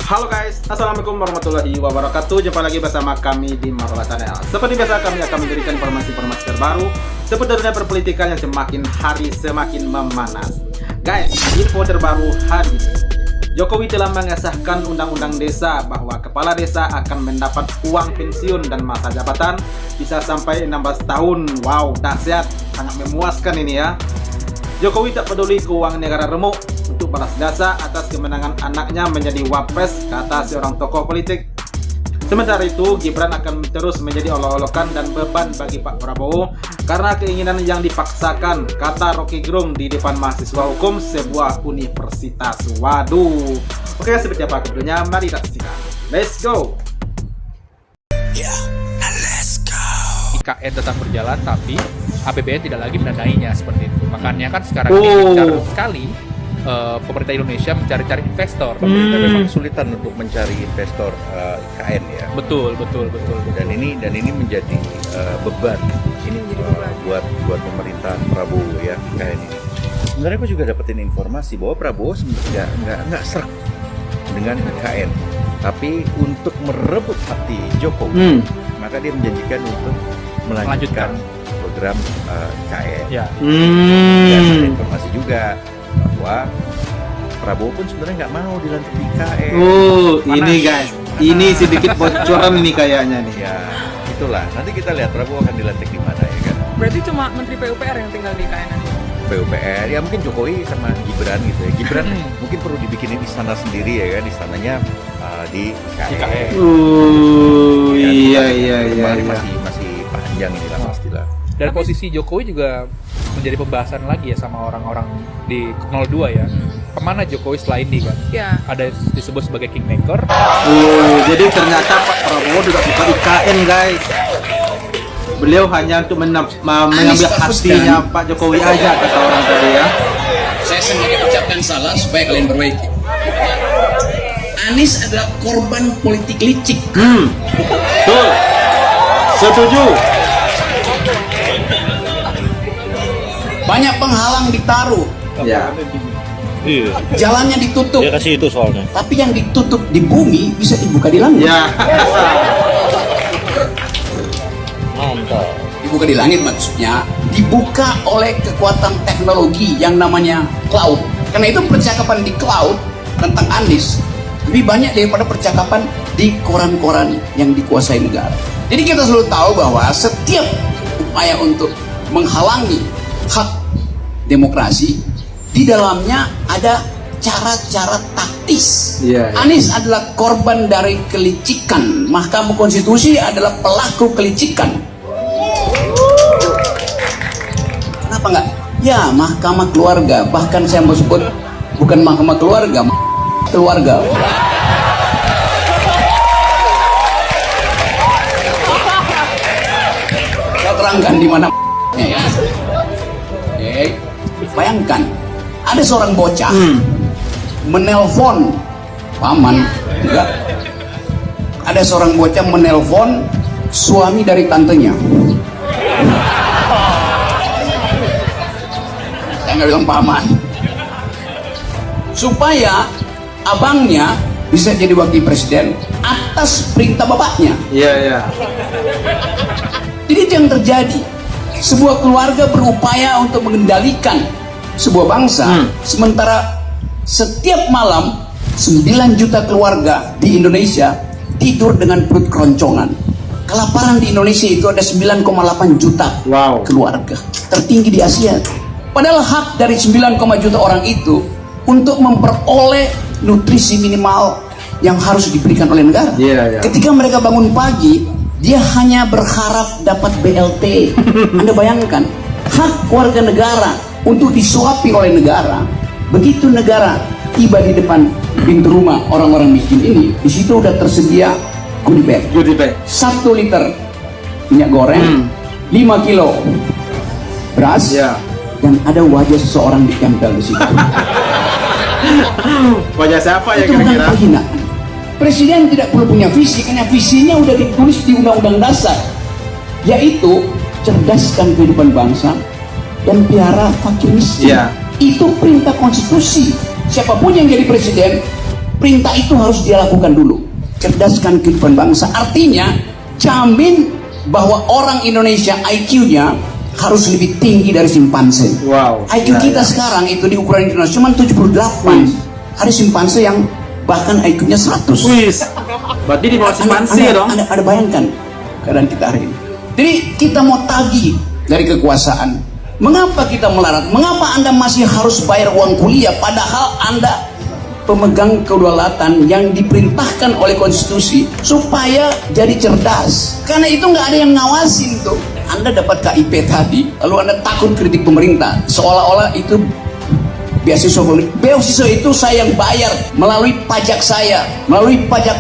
Halo guys, assalamualaikum warahmatullahi wabarakatuh. Jumpa lagi bersama kami di Marwah Channel. Seperti biasa kami akan memberikan informasi-informasi terbaru seputar dunia perpolitikan yang semakin hari semakin memanas. Guys, info terbaru hari ini, Jokowi telah mengesahkan undang-undang desa bahwa kepala desa akan mendapat uang pensiun dan masa jabatan bisa sampai 16 tahun. Wow, dahsyat, sangat memuaskan ini ya. Jokowi tak peduli keuangan negara remuk untuk balas jasa atas kemenangan anaknya menjadi wapres, kata seorang tokoh politik. Sementara itu, Gibran akan terus menjadi olok-olokan dan beban bagi Pak Prabowo karena keinginan yang dipaksakan, kata Rocky Gerung di depan mahasiswa hukum sebuah universitas. Waduh. Oke, seperti apa kebetulannya? Mari kita saksikan. Let's go. IKN tetap berjalan tapi APBN tidak lagi mendanainya seperti itu. Makanya kan sekarang ini gencar sekali pemerintah Indonesia mencari-cari investor. Pemerintah memang kesulitan untuk mencari investor IKN ya. Betul. Dan ini menjadi beban. Ini menjadi beban buat pemerintah Prabowo ya, IKN ini. Sebenarnya aku juga dapetin informasi bahwa Prabowo sebenarnya nggak serak dengan IKN, tapi untuk merebut hati Jokowi, maka dia menjanjikan untuk melanjutkan program IKN. Ya. Dan ada informasi juga bahwa Prabowo pun sebenarnya nggak mau dilantik di IKN. Ini guys, ini sedikit bocoran nih kayaknya nih. Ya, itulah. Nanti kita lihat Prabowo akan dilantik di mana ya kan. Berarti cuma Menteri PUPR yang tinggal di IKN nanti? PUPR, ya mungkin Jokowi sama Gibran gitu ya. Gibran mungkin perlu dibikinin istana sendiri ya kan, istananya di IKN. Iya. Masih panjang ini lah pastilah. Dan posisi Jokowi juga menjadi pembahasan lagi ya sama orang-orang di 02 ya. Kemana Jokowi setelah ini kan? Ya. Ada disebut sebagai kingmaker. Jadi ternyata Pak Prabowo juga suka IKN guys. Beliau hanya untuk mengambil hatinya Pak Jokowi aja, kata orang tadi ya. Saya sengaja ucapkan salah supaya kalian perbaiki. Anies adalah korban politik licik. Betul. Setuju. Banyak penghalang ditaruh, Ya. jalannya ditutup. Dia kasih itu soalnya. Tapi yang ditutup di bumi bisa dibuka di langit. Ya. Mantap. Dibuka di langit maksudnya dibuka oleh kekuatan teknologi yang namanya cloud. Karena itu percakapan di cloud tentang Anies lebih banyak daripada percakapan di koran-koran yang dikuasai negara. Jadi kita selalu tahu bahwa setiap upaya untuk menghalangi hak demokrasi di dalamnya ada cara-cara taktis. Iya. Anies adalah korban dari kelicikan. Mahkamah Konstitusi adalah pelaku kelicikan. Kenapa enggak? Ya, mahkamah keluarga. Bahkan saya mau sebut bukan mahkamah keluarga, keluarga. Saya terangkan di mana ya. Oke. Bayangkan ada seorang bocah menelpon paman, enggak? Ada seorang bocah menelpon suami dari tantenya. Saya nggak bilang paman. Supaya abangnya bisa jadi wakil presiden atas perintah bapaknya. Iya. Jadi itu yang terjadi. Sebuah keluarga berupaya untuk mengendalikan sebuah bangsa, sementara setiap malam 9 juta keluarga di Indonesia tidur dengan perut keroncongan. Kelaparan di Indonesia itu ada 9,8 juta keluarga, tertinggi di Asia. Padahal hak dari 9, juta orang itu untuk memperoleh nutrisi minimal yang harus diberikan oleh negara. Iya. Ketika mereka bangun pagi, dia hanya berharap dapat BLT. Anda bayangkan, hak warga negara untuk disuapi oleh negara. Begitu negara tiba di depan pintu rumah orang-orang miskin ini, di situ udah tersedia goodie bag. 1 liter minyak goreng, 5 kilo beras, dan ada wajah seseorang ditempel di situ. Wajah siapa ya Itu bukan kira-kira? penghinaan. Presiden tidak perlu punya visi, karena visinya udah ditulis di Undang-Undang Dasar, yaitu cerdaskan kehidupan bangsa dan piara fakir miskin. Iya. Itu perintah konstitusi. Siapapun yang jadi presiden Perintah itu harus dia lakukan dulu. Cerdaskan kehidupan bangsa. Artinya, jamin bahwa orang Indonesia IQ-nya harus lebih tinggi dari simpanse. Wow. IQ kita sekarang itu di ukuran internasional cuma 78. Ada simpanse yang bahkan IQ-nya 100. Wis. Berarti di bawah simpanse dong. Anda bayangkan keadaan kita hari ini. Jadi kita mau tagih dari kekuasaan. Mengapa kita melarat? Mengapa Anda masih harus bayar uang kuliah padahal Anda pemegang kedaulatan yang diperintahkan oleh konstitusi supaya jadi cerdas? Karena itu nggak ada yang ngawasin tuh. Anda dapat KIP tadi, lalu Anda takut kritik pemerintah, seolah-olah itu beasiswa itu saya yang bayar melalui pajak saya, melalui pajak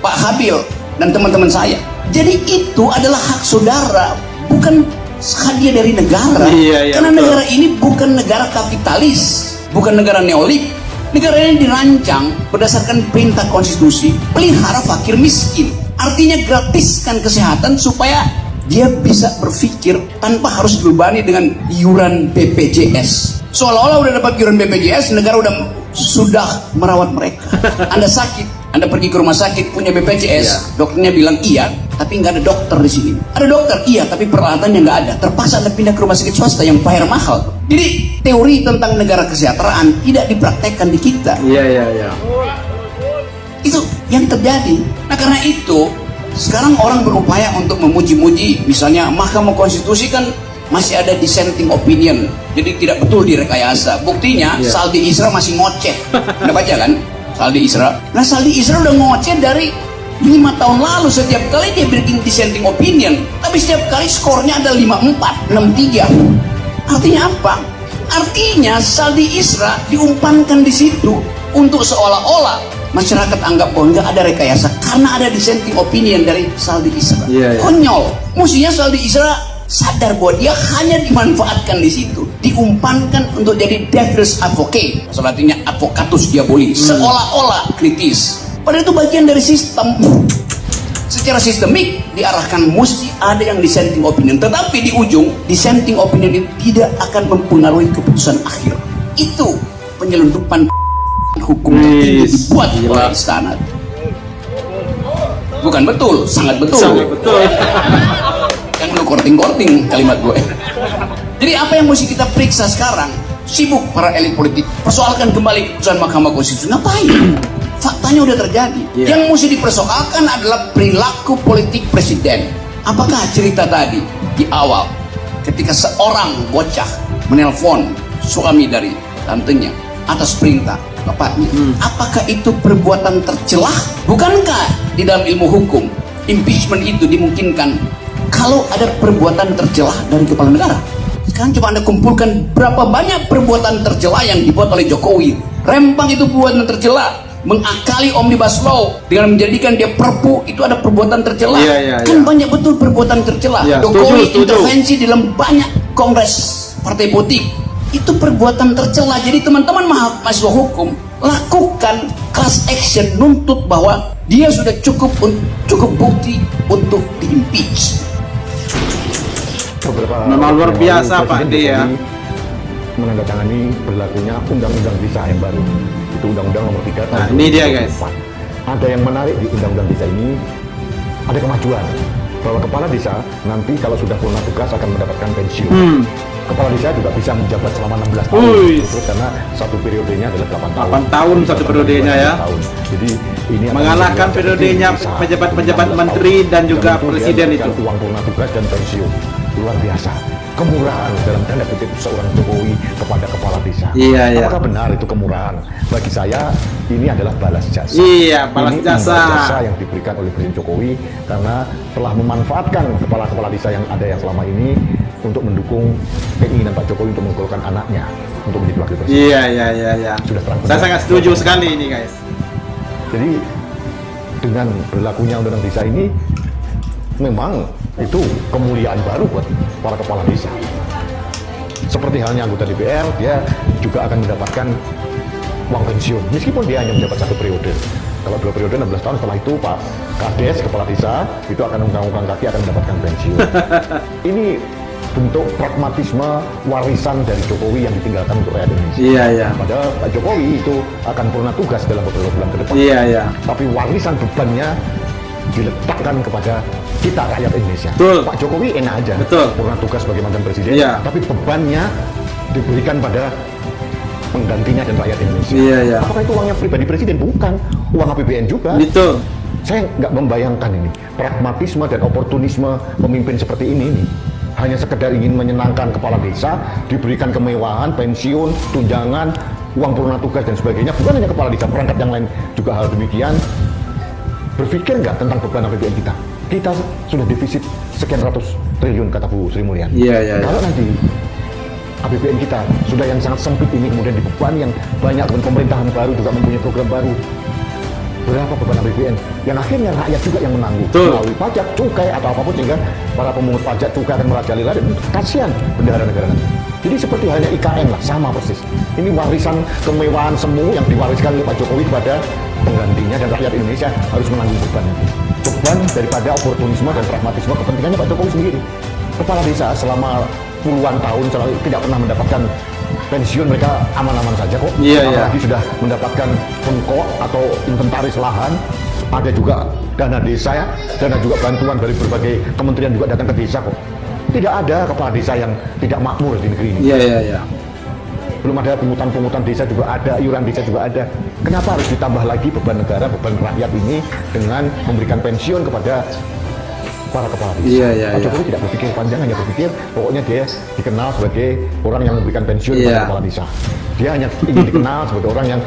Pak Habil dan teman-teman saya. Jadi itu adalah hak saudara, bukan hadiah dari negara. Karena betul. Negara ini bukan negara kapitalis, bukan negara neolik. Negara ini dirancang berdasarkan perintah konstitusi, pelihara fakir miskin. Artinya gratiskan kesehatan supaya dia bisa berpikir tanpa harus dibebani dengan iuran BPJS. Seolah-olah udah dapat iuran BPJS, negara sudah merawat mereka. Anda sakit, Anda pergi ke rumah sakit punya BPJS, dokternya bilang iya, tapi nggak ada dokter di sini. Ada dokter, iya, tapi peralatannya nggak ada. Terpaksa Anda pindah ke rumah sakit swasta yang bayar mahal. Jadi teori tentang negara kesejahteraan tidak dipraktekkan di kita. Iya. Itu yang terjadi. Nah karena itu sekarang orang berupaya untuk memuji-muji, misalnya Mahkamah Konstitusi kan masih ada dissenting opinion, jadi tidak betul direkayasa. Buktinya Saldi Isra masih ngoceh. Anda baca kan Saldi Isra? Nah Saldi Isra udah ngoceh dari 5 tahun lalu. Setiap kali dia bikin dissenting opinion, tapi setiap kali skornya ada 5-4, 6-3. Artinya apa? Artinya Saldi Isra diumpankan di situ untuk seolah-olah masyarakat anggap bahwa nggak ada rekayasa karena ada dissenting opinion dari Saldi Isra. Konyol. Mestinya Saldi Isra sadar bahwa dia hanya dimanfaatkan di situ, diumpankan untuk jadi devil's advocate, bahasa Latinnya advocatus diabolis, seolah-olah kritis. Padahal itu bagian dari sistem. Secara sistemik diarahkan mesti ada yang dissenting opinion, tetapi di ujung dissenting opinion itu tidak akan mempengaruhi keputusan akhir. Itu penyelundupan hukum tertinggi dibuat oleh istana. Bukan betul, sangat betul. Sangat betul. Yang lu korting-korting kalimat gue. Jadi apa yang mesti kita periksa sekarang? Sibuk para elit politik persoalkan kembali keputusan Mahkamah Konstitusi. Ngapain? Faktanya udah terjadi. Yang mesti dipersoalkan adalah perilaku politik presiden. Apakah cerita tadi di awal ketika seorang bocah menelpon suami dari tantenya atas perintah bapaknya, apakah itu perbuatan tercelah? Bukankah di dalam ilmu hukum impeachment itu dimungkinkan kalau ada perbuatan tercelah dari kepala negara? Sekarang coba Anda kumpulkan berapa banyak perbuatan tercela yang dibuat oleh Jokowi. Rempang itu perbuatan tercela, mengakali omnibus law dengan menjadikan dia perpu itu ada perbuatan tercela. Kan banyak betul perbuatan tercela. Jokowi intervensi dalam banyak kongres partai politik, itu perbuatan tercela. Jadi teman-teman mahasiswa hukum, lakukan class action, nuntut bahwa dia sudah cukup bukti untuk diimpeach. Memang luar biasa Pak D ya. Menandatangani berlakunya undang-undang visa yang baru. Itu undang-undang nomor 3 tahun. Nah, ini dia guys. Ada yang menarik di undang-undang visa ini, ada kemajuan bahwa kepala desa nanti kalau sudah purna tugas akan mendapatkan pensiun. Kepala desa juga bisa menjabat selama 16 tahun. Terus karena satu periodenya adalah 8 tahun. 8 tahun satu periodenya ya. Jadi ini mengalahkan periodenya pejabat-pejabat menteri dan juga presiden itu. Uang purna tugas dan pensiun luar biasa. Kemurahan dalam tanda kutip seorang Jokowi kepada kepala desa. Apakah benar itu kemurahan? Bagi saya ini adalah balas jasa. Balas jasa. Balas jasa yang diberikan oleh Presiden Jokowi karena telah memanfaatkan kepala-kepala desa yang ada yang selama ini untuk mendukung keinginan Pak Jokowi untuk menggolkan anaknya untuk menjadi wakil presiden. Sudah terang. Saya sangat setuju sekali ini guys. Jadi dengan berlakunya undang-undang desa ini memang itu kemuliaan baru buat para kepala desa. Seperti halnya anggota DPR, dia juga akan mendapatkan uang pensiun meskipun dia hanya menjabat 1 periode. Kalau 2 periode 16 tahun, setelah itu Pak Kades, kepala desa, itu akan ungkang-ungkang kaki akan mendapatkan pensiun. Ini bentuk pragmatisme warisan dari Jokowi yang ditinggalkan untuk rakyat Indonesia. Iya, iya. Padahal Pak Jokowi itu akan purna tugas dalam beberapa bulan ke depan. Iya, iya. Tapi warisan bebannya diletakkan kepada kita rakyat Indonesia. Betul. Pak Jokowi enak aja, Betul. purna tugas sebagai mantan presiden, Iya. tapi bebannya diberikan pada penggantinya dan rakyat Indonesia. Iya, iya. Apakah itu uangnya pribadi presiden? Bukan, uang APBN juga. Betul. Saya nggak membayangkan ini pragmatisme dan oportunisme pemimpin seperti ini nih. Hanya sekedar ingin menyenangkan kepala desa, diberikan kemewahan, pensiun, tunjangan, uang purna tugas dan sebagainya. Bukan hanya kepala desa, perangkat yang lain juga hal demikian. Berpikir nggak tentang beban APBN kita? Kita sudah defisit sekian ratus triliun, kata Bu Sri Mulyani. Iya, iya, iya. Kalau nanti APBN kita sudah yang sangat sempit ini kemudian dibebani yang banyak, dan pemerintahan baru juga mempunyai program baru, berapa beban APBN yang akhirnya rakyat juga yang menanggung melalui pajak, cukai atau apapun, sehingga para pemungut pajak cukai akan merajalela dan kasihan bendahara negara nanti. Jadi seperti halnya IKN lah, sama persis. Ini warisan kemewahan semu yang diwariskan oleh Pak Jokowi kepada penggantinya, dan rakyat Indonesia harus menanggung beban itu. Beban daripada oportunisme dan pragmatisme kepentingannya Pak Jokowi sendiri. Kepala desa selama puluhan tahun selalu tidak pernah mendapatkan pensiun, mereka aman-aman saja kok. Iya, iya. Apalagi sudah mendapatkan pengkok atau inventaris lahan, ada juga dana desa ya, dana juga bantuan dari berbagai kementerian juga datang ke desa kok. Tidak ada kepala desa yang tidak makmur di negeri ini. Iya, iya, iya. Belum ada pungutan-pungutan desa juga ada, iuran desa juga ada. Kenapa harus ditambah lagi beban negara, beban rakyat ini dengan memberikan pensiun kepada para kepala desa? Iya, iya, Pak iya. Jokowi tidak berpikir panjang, hanya berpikir pokoknya dia dikenal sebagai orang yang memberikan pensiun Iya. kepada kepala desa. Dia hanya ingin dikenal sebagai orang yang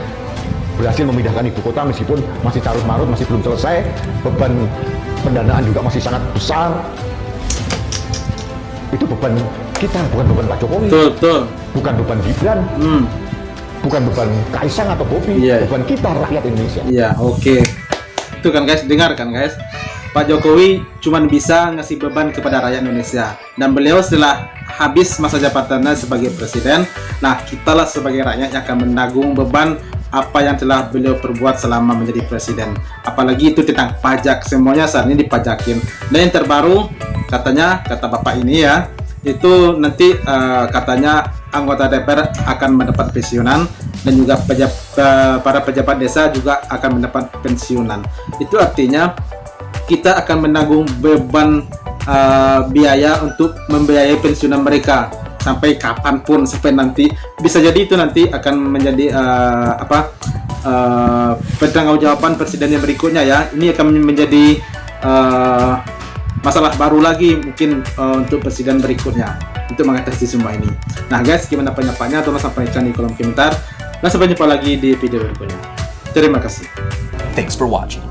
berhasil memindahkan ibu kota meskipun masih carut-marut, masih belum selesai, beban pendanaan juga masih sangat besar. Itu beban kita, bukan beban Pak Jokowi, Betul, betul. bukan beban Gibran, bukan beban Kaisang atau Bobi, Iya. beban kita rakyat Indonesia. Iya, oke. Itu kan guys, dengar kan guys. Pak Jokowi cuman bisa ngasih beban kepada rakyat Indonesia, dan beliau setelah habis masa jabatannya sebagai presiden, nah kitalah sebagai rakyat yang akan menanggung beban apa yang telah beliau perbuat selama menjadi presiden. Apalagi itu tentang pajak, semuanya saat ini dipajakin. Dan yang terbaru katanya, kata bapak ini ya, itu nanti katanya anggota DPR akan mendapat pensiunan, dan juga para pejabat desa juga akan mendapat pensiunan. Itu artinya kita akan menanggung beban biaya untuk membiayai pensiunan mereka sampai kapanpun, sampai nanti bisa jadi itu nanti akan menjadi pertanggungjawaban presiden yang berikutnya ya. Ini akan menjadi masalah baru lagi mungkin untuk presiden berikutnya untuk mengatasi semua ini. Nah guys, gimana pendapatnya? Tolong sampaikan di kolom komentar, dan sampai jumpa lagi di video berikutnya. Terima kasih. Thanks for watching.